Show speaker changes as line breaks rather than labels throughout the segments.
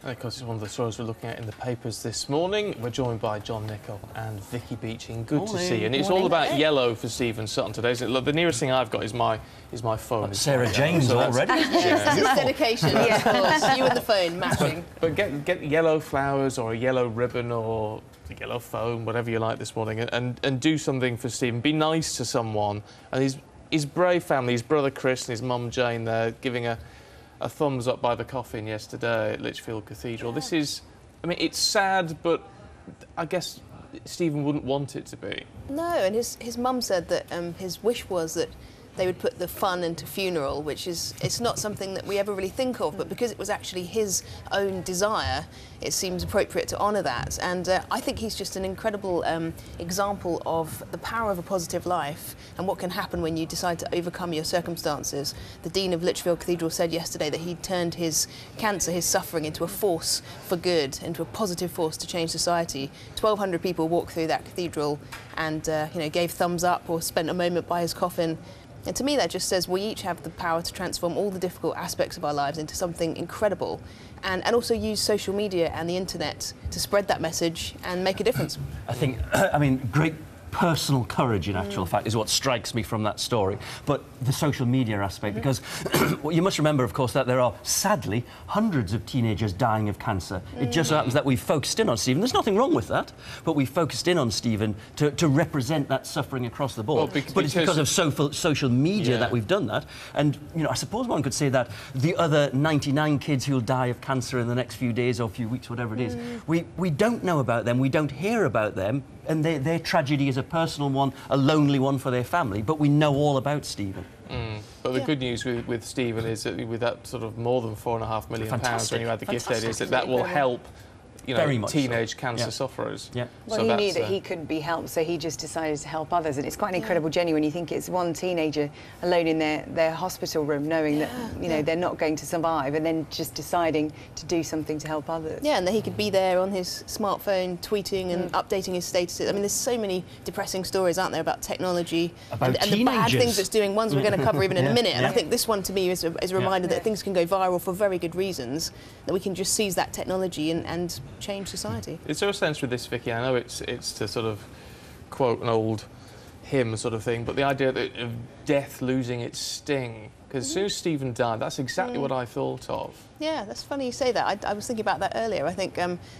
Of course, it's one of the stories we're looking at in the papers this morning. We're joined by John Nichol and Vicky Beeching. Good to see you. And it's all about yellow for Stephen Sutton today, isn't it? Look, the nearest thing I've got is my phone.
Sarah James
so
already.
Yes, that's dedication. Of course. You and the phone matching.
But get yellow flowers or a yellow ribbon or a yellow phone, whatever you like this morning, and do something for Stephen. Be nice to someone. And his brave family, his brother Chris and his mum Jane, they're giving a thumbs up by the coffin yesterday at Lichfield Cathedral. Yeah. This is, I mean, it's sad, but I guess Stephen wouldn't want it to be.
No, and his mum said that his wish was that they would put the fun into funeral, which is, it's not something that we ever really think of, but because it was actually his own desire, it seems appropriate to honour that. And I think he's just an incredible example of the power of a positive life and what can happen when you decide to overcome your circumstances. The Dean of Lichfield Cathedral said yesterday that he turned his cancer, his suffering, into a force for good, into a positive force to change society. 1,200 people walked through that cathedral and you know, gave thumbs up or spent a moment by his coffin. And to me, that just says we each have the power to transform all the difficult aspects of our lives into something incredible, and also use social media and the internet to spread that message and make a difference.
I think, I mean, great personal courage, in actual fact, is what strikes me from that story. But the social media aspect, because well, you must remember, of course, that there are, sadly, hundreds of teenagers dying of cancer. It just so happens that we've focused in on Stephen. There's nothing wrong with that, but we focused in on Stephen to represent that suffering across the board. Well, but it's because of social media that we've done that. And, you know, I suppose one could say that the other 99 kids who'll die of cancer in the next few days or few weeks, whatever it is, we don't know about them, we don't hear about them, and their tragedy is a personal one, a lonely one for their family, but we know all about Stephen.
But the good news with Stephen is that with that sort of more than £4.5 million when you add the gift aid, is that will help, you know, teenage cancer sufferers.
Yeah.
Well,
so
he knew that he couldn't be helped, so he just decided to help others, and it's quite an incredible journey when you think it's one teenager alone in their hospital room, knowing that, you know, they're not going to survive, and then just deciding to do something to help others.
Yeah, and that he could be there on his smartphone, tweeting and updating his statuses. I mean, there's so many depressing stories, aren't there, about technology and the bad things it's doing. Ones we're going to cover even in a minute. And I think this one, to me, is a reminder that things can go viral for very good reasons, that we can just seize that technology and change society.
Is there a sense with this, Vicky? I know it's to sort of quote an old hymn sort of thing, but the idea of death losing its sting, because as soon as Stephen died, that's exactly what I thought of.
Yeah, that's funny you say that. I was thinking about that earlier. I think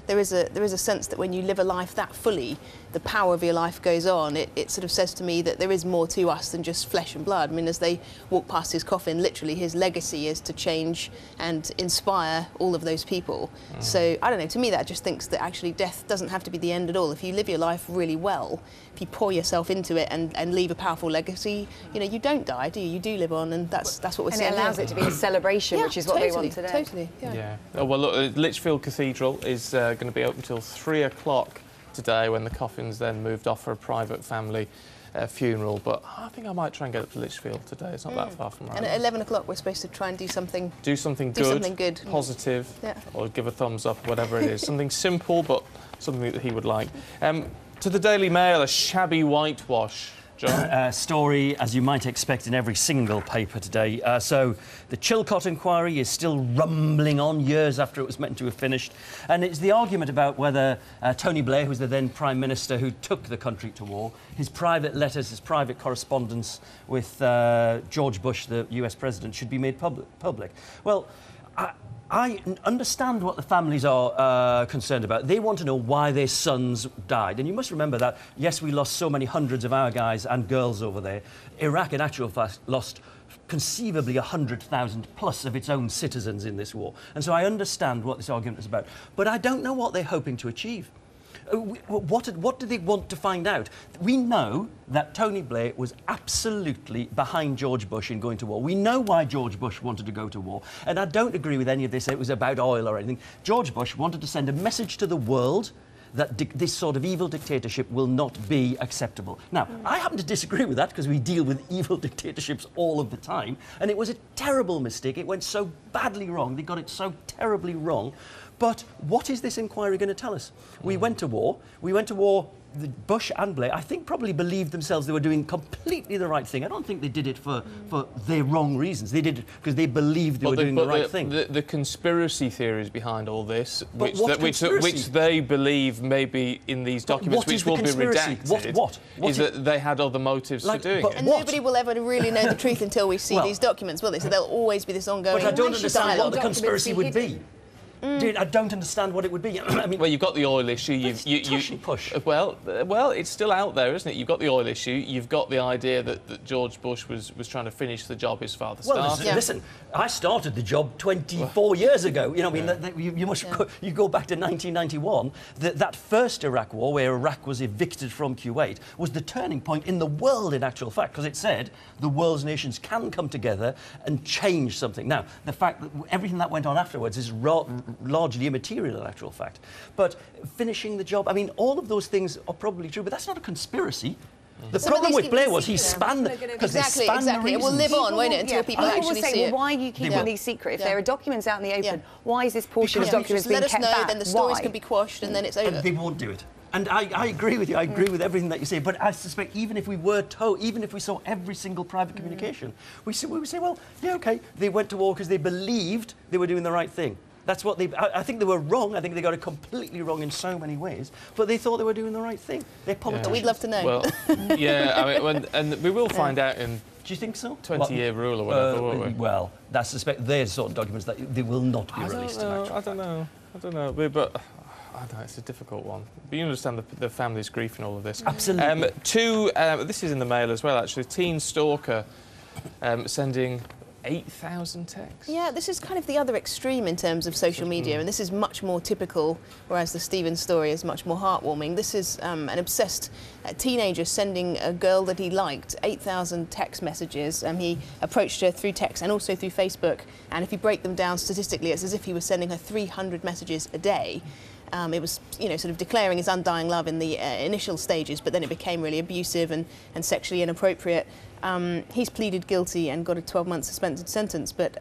there is a sense that when you live a life that fully, the power of your life goes on. It sort of says to me that there is more to us than just flesh and blood. I mean, as they walk past his coffin, literally his legacy is to change and inspire all of those people. So, I don't know, to me that just thinks that actually death doesn't have to be the end at all. If you live your life really well, if you pour yourself into it and leave a powerful legacy, you know, you don't die, do you? You do live on, and that's what we're seeing.
And it allows it to be a celebration, which is what they want today.
Totally.
Oh, well, look, Lichfield Cathedral is going to be open until 3 o'clock today, when the coffin's then moved off for a private family funeral. But I think I might try and get up to Lichfield today. It's not that far from right.
And at 11 o'clock, we're supposed to try and do something good,
positive, or give a thumbs up, whatever it is. Something simple, but something that he would like. To the Daily Mail, a shabby whitewash.
Story, as you might expect, in every single paper today. So the Chilcot inquiry is still rumbling on years after it was meant to have finished. And it's the argument about whether Tony Blair, who was the then Prime Minister who took the country to war, his private letters, his private correspondence with George Bush, the US President, should be made public. Well, I understand what the families are concerned about. They want to know why their sons died. And you must remember that, yes, we lost so many hundreds of our guys and girls over there. Iraq, in actual fact, lost conceivably 100,000 plus of its own citizens in this war. And so I understand what this argument is about. But I don't know what they're hoping to achieve. What do they want to find out? We know that Tony Blair was absolutely behind George Bush in going to war. We know why George Bush wanted to go to war. And I don't agree with any of this, it was about oil or anything. George Bush wanted to send a message to the world that this sort of evil dictatorship will not be acceptable. Now, I happen to disagree with that because we deal with evil dictatorships all of the time, and it was a terrible mistake. It went so badly wrong. They got it so terribly wrong. But what is this inquiry going to tell us? We went to war. We went to war Bush and Blair, I think, probably believed themselves they were doing completely the right thing. I don't think they did it for their wrong reasons. They did it because they believed they were doing the right thing.
The conspiracy theories behind all this,
But
which they believe may be in these documents, which will be redacted,
What
is that they had other motives for doing it.
And nobody will ever really know the truth until we see these documents, will they? So there'll always be this ongoing.
But I don't understand what the
documents
conspiracy
be
would
hidden.
be. Dude, I don't understand what it would be. I mean,
well, you've got the oil issue.
Push.
Well, it's still out there, isn't it? You've got the oil issue. You've got the idea that George Bush was trying to finish the job his father started.
Listen, I started the job 24 years ago. You know, I mean, you must you go back to 1991. That first Iraq war, where Iraq was evicted from Kuwait, was the turning point in the world, in actual fact, because it said the world's nations can come together and change something. Now, the fact that everything that went on afterwards is largely immaterial in actual fact. But finishing the job, I mean, all of those things are probably true, but that's not a conspiracy. The problem with Blair was he spanned because
Exactly.
It
will live on, won't it, until people actually
will say,
see it.
well, why are you keeping these secret? If there are documents out in the open, why is this portion of documents being
let
kept
us know,
back?
then the stories can be quashed, and then it's over.
And they won't do it. And I agree with you. I agree with everything that you say. But I suspect even if we were told, even if we saw every single private communication, we would say, well, yeah, OK, they went to war because they believed they were doing the right thing. That's what I think they were wrong. I think they got it completely wrong in so many ways. But they thought they were doing the right thing. They're politicians.
We'd love to know.
Well, yeah, I mean, and we will find out in.
Do you think so?
20-year rule or whatever, won't we?
Well, I suspect they're sort of documents that they will not be released in actual fact.
I don't know. But I don't know, it's a difficult one. But you understand the family's grief and all of this.
Absolutely.
This is in the Mail as well, actually. Teen stalker sending 8,000 texts.
Yeah, this is kind of the other extreme in terms of social media, and this is much more typical, whereas the Stephen story is much more heartwarming. This is an obsessed teenager sending a girl that he liked 8,000 text messages. He approached her through text and also through Facebook, and if you break them down statistically, it's as if he was sending her 300 messages a day. It was, sort of declaring his undying love in the initial stages, but then it became really abusive and sexually inappropriate. He's pleaded guilty and got a 12-month suspended sentence, but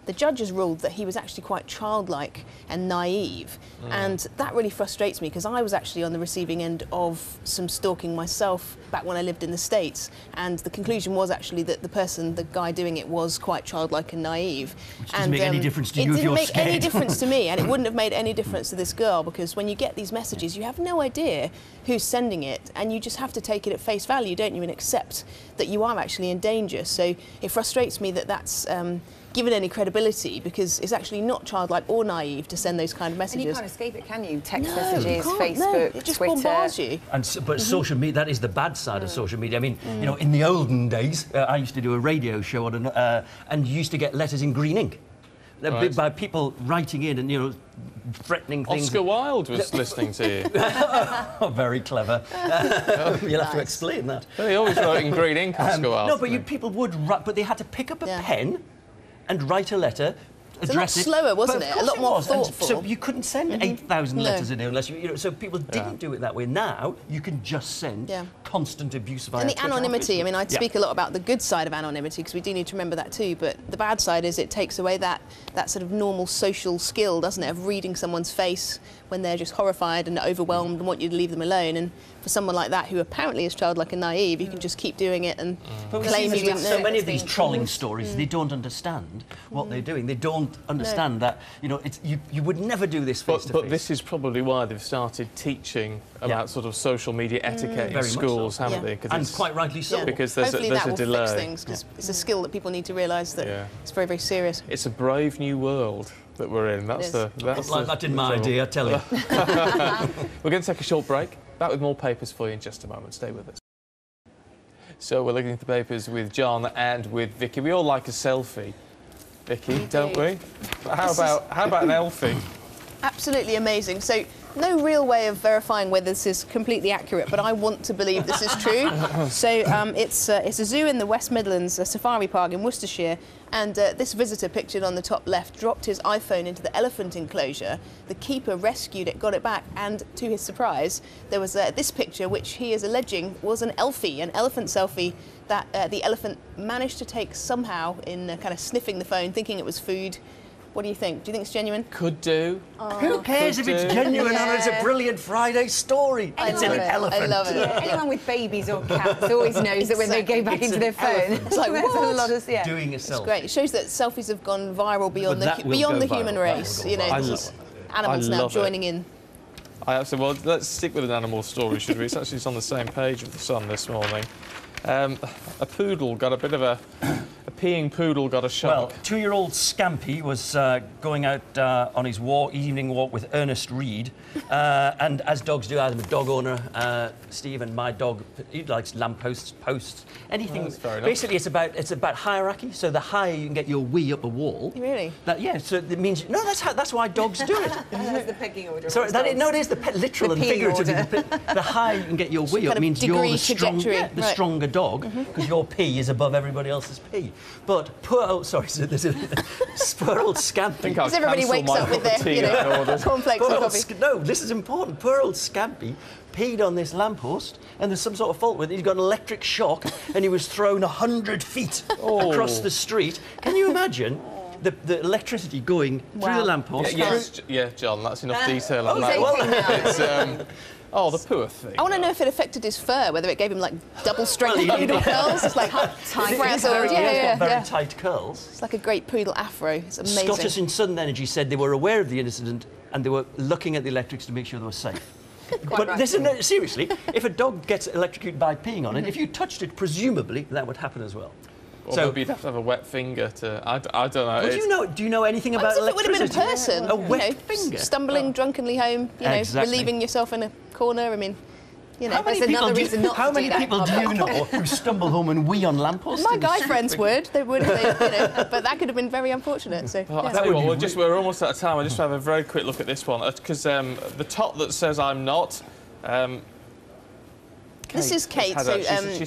the judges ruled that he was actually quite childlike and naive. And that really frustrates me because I was actually on the receiving end of some stalking myself back when I lived in the States, and the conclusion was actually that the guy doing it was quite childlike and naive.
Which doesn't make any difference to you if you're
It didn't make any
scared.
difference to me, and it wouldn't have made any difference to this girl, because when you get these messages, you have no idea who's sending it, and you just have to take it at face value, don't you, and accept that you are actually in danger. So it frustrates me that that's given any credibility, because it's actually not childlike or naive to send those kind of messages.
And you can't escape it, can you? Text messages,
you can't,
Facebook,
it just
Twitter.
bombards you.
But social media, that is the bad side of social media. I mean, in the olden days, I used to do a radio show and you used to get letters in green ink. By people writing in and, threatening things.
Oscar Wilde was listening to you.
Oh, very clever. You'll have to explain that.
Well, he always wrote in green ink, Oscar Wilde.
No, but people would write, but they had to pick up a pen and write a letter.
It's a lot slower, wasn't it? A lot more thoughtful.
So you couldn't send 8,000 letters a day unless so people didn't do it that way. Now you can just send constant abuse via
And the
Twitter or
anonymity,
Facebook.
I mean, I'd speak a lot about the good side of anonymity, because we do need to remember that too, but the bad side is it takes away that sort of normal social skill, doesn't it, of reading someone's face when they're just horrified and overwhelmed and want you to leave them alone. And for someone like that, who apparently is childlike and naive, you can just keep doing it and claim you didn't know.
So many of these trolling stories, they don't understand what they're doing. They don't understand that, you would never do this face to face.
But this is probably why they've started teaching about sort of social media etiquette in schools, haven't they?
And quite rightly so.
Because there's
Hopefully
a delay.
that will fix things, because it's a skill that people need to realise that it's very, very serious.
It's a brave new world that we're in. That's
that in my idea, I tell you.
We're going to take a short break. Back with more papers for you in just a moment. Stay with us. So we're looking at the papers with John and with Vicky. We all like a selfie, Vicky, don't we? But how about an Elfie?
Absolutely amazing. So no real way of verifying whether this is completely accurate, but I want to believe this is true. So it's a zoo in the West Midlands, a safari park in Worcestershire, and this visitor pictured on the top left dropped his iPhone into the elephant enclosure. The keeper rescued it, got it back, and to his surprise, there was this picture, which he is alleging was an Elfie, an elephant selfie that the elephant managed to take somehow in kind of sniffing the phone, thinking it was food. What do you think? Do you think it's genuine?
Could do.
Who cares if it's genuine or it's a brilliant Friday story? It's an elephant.
I love it.
Yeah, anyone with babies or cats always knows that when they go back into their phone,
It's like,
there's
what?
a lot of
Doing a
It's
selfie.
great. It shows that selfies have gone viral beyond
But that will go
the
viral.
human
That will
race.
go
You know,
viral.
there's animals
I
now
love it.
joining in.
I absolutely. Well, let's stick with an animal story, should we? It's on the same page of the Sun this morning. A poodle got a bit of a peeing poodle got a shock.
Well, 2-year-old Scampy was going out on his evening walk with Ernest Reed, and as dogs do, I'm a dog owner, Steve, and my dog, he likes lampposts, posts, anything.
That's fair enough.
Basically, it's about hierarchy. So the higher you can get your wee up a wall.
Really?
Yeah. So it means no. That's why dogs do it.
That's the pecking order.
Sorry, it is the literal
The
and
peeing
figurative. The higher you can get your wee
kind
up
of
means you're
degree
the
trajectory,
the
right.
stronger dog because your pee is above everybody else's pee. But poor old poor old Scampy.
Because everybody wakes up with their, cornflakes and coffee.
No, this is important. Poor old Scampy peed on this lamppost, and there's some sort of fault with it. He's got an electric shock, and he was thrown 100 feet across the street. Can you imagine? The electricity going through the lamppost.
Yeah, John, that's enough detail on
he's
that.
18 now.
It's, oh, the poor thing.
I want to know if it affected his fur, whether it gave him like double strength poodle curls. It's like frazzled.
He has got very
Yeah.
tight curls.
It's like a great poodle afro. It's amazing.
Scottish and Southern Energy said they were aware of the incident and they were looking at the electrics to make sure they were safe. But
right.
this is seriously, if a dog gets electrocuted by peeing on it, if you touched it, presumably that would happen as well.
Or maybe you'd have to have a wet finger to. I don't know.
Well, do you know anything about
As if it would have
electricity?
been a person.
A wet
you know,
finger.
stumbling drunkenly home,
Exactly.
relieving yourself in a corner. I mean,
How many
That's another
people,
reason not
how
to do
many
that
people do you know who stumble home and wee on lampposts?
my
in the
guy
street?
friends would. They would, but that could have been very unfortunate. So,
Well, I
yeah.
tell you what,
would be
we're almost out of time. I just have a very quick look at this one because the top that says "I'm not."
This is Kate.
She's
So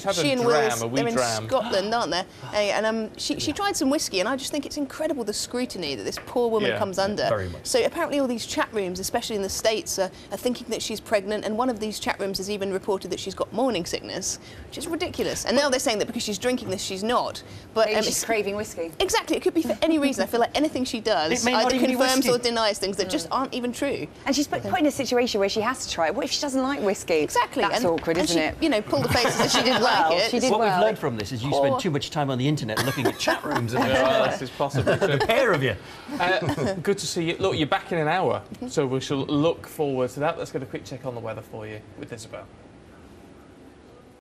had
she
a
and
dram,
Will's,
a wee
they're in
dram.
Scotland, aren't they? And she tried some whiskey, and I just think it's incredible the scrutiny that this poor woman
Yeah,
comes under.
very much.
So apparently all these chat rooms, especially in the States, are thinking that she's pregnant, and one of these chat rooms has even reported that she's got morning sickness, which is ridiculous. And now they're saying that because she's drinking this, she's not. But
Maybe she's
it's
craving whiskey.
exactly, it could be for any reason. I feel like anything she does
It may not
either
even be
confirms
whiskey.
or denies things that just aren't even true.
And she's put in a situation where she has to try it. What if she doesn't like whiskey?
Exactly.
That's awkward,
and
isn't
she,
it?
You know, pulled the faces that she didn't like it.
She did
What
well.
we've learned from this is you spend too much time on the internet looking at chat rooms. And
Yeah, this is possibly true.
pair of you.
Good to see you. Look, you're back in an hour, so we shall look forward to that. Let's get a quick check on the weather for you with Isabel.